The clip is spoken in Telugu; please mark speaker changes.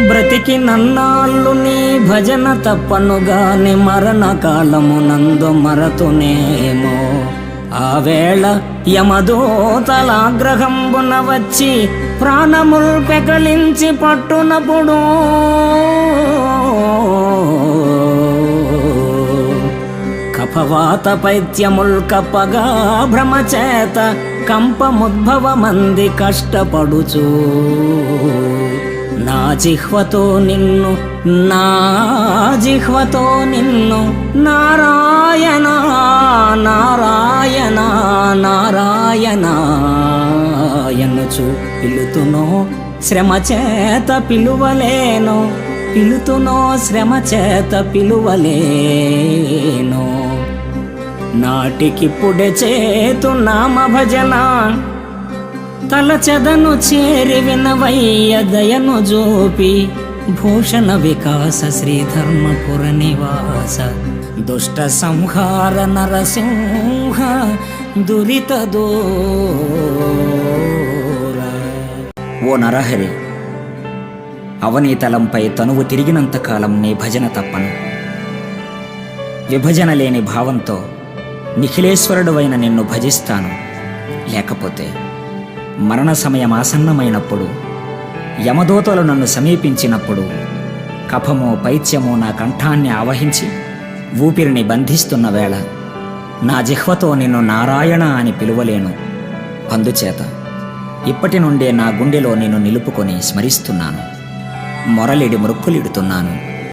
Speaker 1: బ్రతికి నన్నాళ్ళు నీ భజన తప్పనుగాని మరణకాలమునందు మరతునేమో. ఆ వేళ యమదూతలాగ్రహంబున వచ్చి ప్రాణముల్ పెకలించి పట్టునప్పుడు కఫవాత పైత్యముల్ కప్పగా భ్రమచేత కంపముద్భవమంది కష్టపడుచు నా జిహ్వతో నిన్ను నారాయణ నారాయణ నారాయణ ఎన్నుచు పిలుతునో శ్రమ చేత పిలువలేను. నాటికిప్పుడే చేతు నామ భజన తలచెదను చేరి వినవయ్య దయను జోపి. భూషణ వికాస శ్రీధర్మపుర నివాస దుష్ట సంహార నరసింహ దురిత దూర. ఓ నరహరి, అవనీతలంపై తనువు తిరిగినంతకాలం నీ భజన తప్పను. విభజన లేని భావంతో నిఖిలేశ్వరుడువైన నిన్ను భజిస్తాను. లేకపోతే మరణ సమయం ఆసన్నమైనప్పుడు, యమదూతలు నన్ను సమీపించినప్పుడు కఫమో పైత్యమో నా కంఠాన్ని ఆవహించి ఊపిరిని బంధిస్తున్న వేళ నా జిహ్వతో నిన్ను నారాయణ అని పిలువలేను. అందుచేత ఇప్పటి నుండే నా గుండెలో నిన్ను నిలుపుకొని స్మరిస్తున్నాను, మొరలిడి మృక్కులిడుతున్నాను.